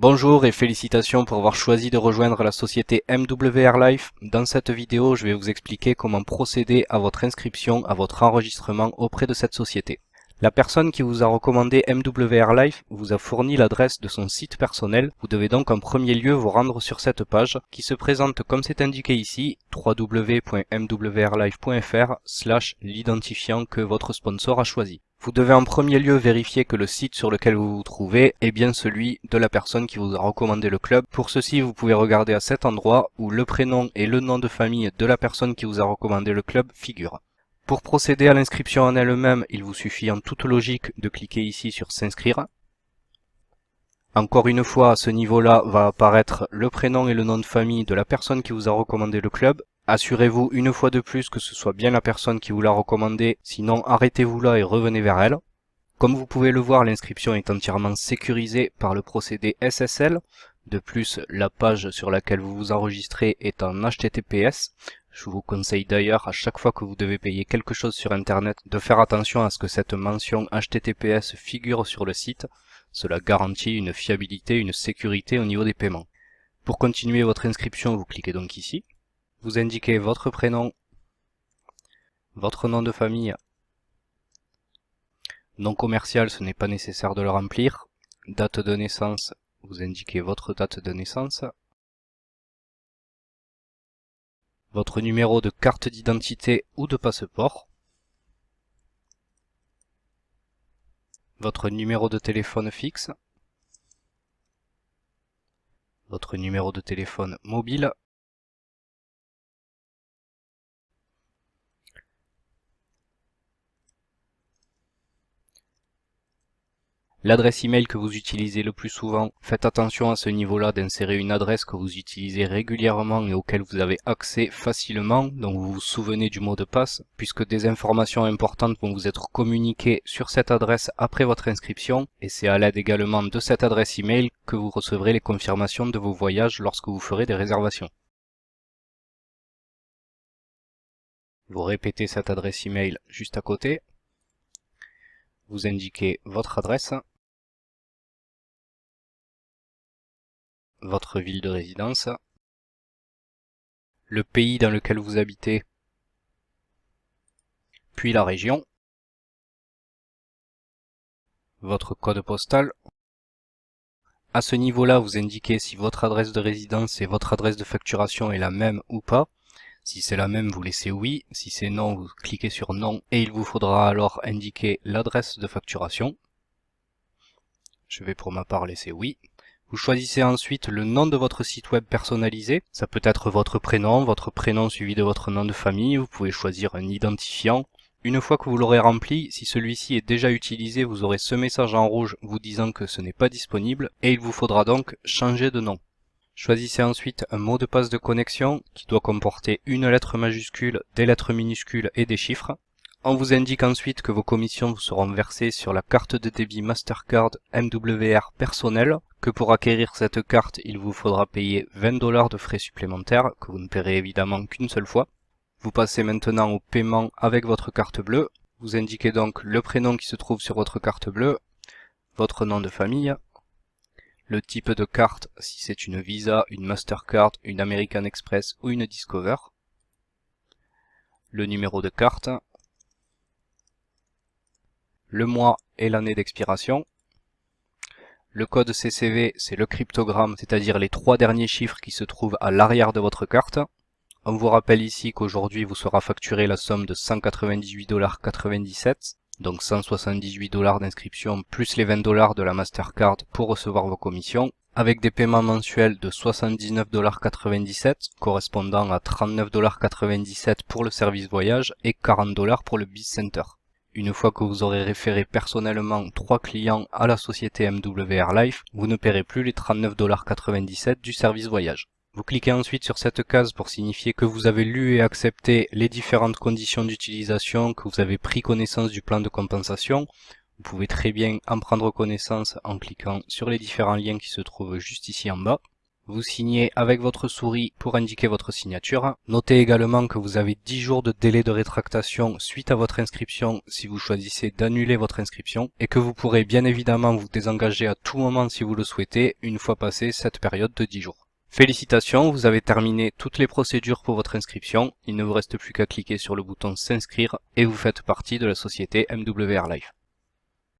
Bonjour et félicitations pour avoir choisi de rejoindre la société MWR Life. Dans cette vidéo, je vais vous expliquer comment procéder à votre inscription, à votre enregistrement auprès de cette société. La personne qui vous a recommandé MWR Life vous a fourni l'adresse de son site personnel. Vous devez donc en premier lieu vous rendre sur cette page qui se présente comme c'est indiqué ici, www.mwrlife.fr/l'identifiant que votre sponsor a choisi. Vous devez en premier lieu vérifier que le site sur lequel vous vous trouvez est bien celui de la personne qui vous a recommandé le club. Pour ceci, vous pouvez regarder à cet endroit où le prénom et le nom de famille de la personne qui vous a recommandé le club figurent. Pour procéder à l'inscription en elle-même, il vous suffit en toute logique de cliquer ici sur s'inscrire. Encore une fois, à ce niveau-là va apparaître le prénom et le nom de famille de la personne qui vous a recommandé le club. Assurez-vous une fois de plus que ce soit bien la personne qui vous l'a recommandé, sinon arrêtez-vous là et revenez vers elle. Comme vous pouvez le voir, l'inscription est entièrement sécurisée par le procédé SSL. De plus, la page sur laquelle vous vous enregistrez est en HTTPS. Je vous conseille d'ailleurs, à chaque fois que vous devez payer quelque chose sur Internet, de faire attention à ce que cette mention HTTPS figure sur le site. Cela garantit une fiabilité, une sécurité au niveau des paiements. Pour continuer votre inscription, vous cliquez donc ici. Vous indiquez votre prénom, votre nom de famille. Nom commercial, ce n'est pas nécessaire de le remplir. Date de naissance, vous indiquez votre date de naissance. Votre numéro de carte d'identité ou de passeport. Votre numéro de téléphone fixe. Votre numéro de téléphone mobile. L'adresse email que vous utilisez le plus souvent, faites attention à ce niveau-là d'insérer une adresse que vous utilisez régulièrement et auquel vous avez accès facilement, donc vous vous souvenez du mot de passe, puisque des informations importantes vont vous être communiquées sur cette adresse après votre inscription, et c'est à l'aide également de cette adresse email que vous recevrez les confirmations de vos voyages lorsque vous ferez des réservations. Vous répétez cette adresse email juste à côté, vous indiquez votre adresse, votre ville de résidence, le pays dans lequel vous habitez, puis la région, votre code postal. À ce niveau-là, vous indiquez si votre adresse de résidence et votre adresse de facturation est la même ou pas. Si c'est la même, vous laissez oui. Si c'est non, vous cliquez sur non et il vous faudra alors indiquer l'adresse de facturation. Je vais pour ma part laisser oui. Vous choisissez ensuite le nom de votre site web personnalisé. Ça peut être votre prénom suivi de votre nom de famille. Vous pouvez choisir un identifiant. Une fois que vous l'aurez rempli, si celui-ci est déjà utilisé, vous aurez ce message en rouge vous disant que ce n'est pas disponible et il vous faudra donc changer de nom. Choisissez ensuite un mot de passe de connexion qui doit comporter une lettre majuscule, des lettres minuscules et des chiffres. On vous indique ensuite que vos commissions vous seront versées sur la carte de débit Mastercard MWR personnelle, que pour acquérir cette carte, il vous faudra payer 20 $ de frais supplémentaires, que vous ne paierez évidemment qu'une seule fois. Vous passez maintenant au paiement avec votre carte bleue. Vous indiquez donc le prénom qui se trouve sur votre carte bleue, votre nom de famille, le type de carte, si c'est une Visa, une Mastercard, une American Express ou une Discover, le numéro de carte, le mois et l'année d'expiration. Le code CCV, c'est le cryptogramme, c'est-à-dire les 3 derniers chiffres qui se trouvent à l'arrière de votre carte. On vous rappelle ici qu'aujourd'hui vous sera facturé la somme de 198,97 $, donc 178 $ d'inscription plus les 20 $ de la Mastercard pour recevoir vos commissions, avec des paiements mensuels de 79,97 $, correspondant à 39,97 $ pour le service voyage et 40 $ pour le BizCenter. Une fois que vous aurez référé personnellement 3 clients à la société MWR Life, vous ne paierez plus les 39,97 $ du service voyage. Vous cliquez ensuite sur cette case pour signifier que vous avez lu et accepté les différentes conditions d'utilisation, que vous avez pris connaissance du plan de compensation. Vous pouvez très bien en prendre connaissance en cliquant sur les différents liens qui se trouvent juste ici en bas. Vous signez avec votre souris pour indiquer votre signature. Notez également que vous avez 10 jours de délai de rétractation suite à votre inscription si vous choisissez d'annuler votre inscription et que vous pourrez bien évidemment vous désengager à tout moment si vous le souhaitez une fois passée cette période de 10 jours. Félicitations, vous avez terminé toutes les procédures pour votre inscription. Il ne vous reste plus qu'à cliquer sur le bouton s'inscrire et vous faites partie de la société MWR Life.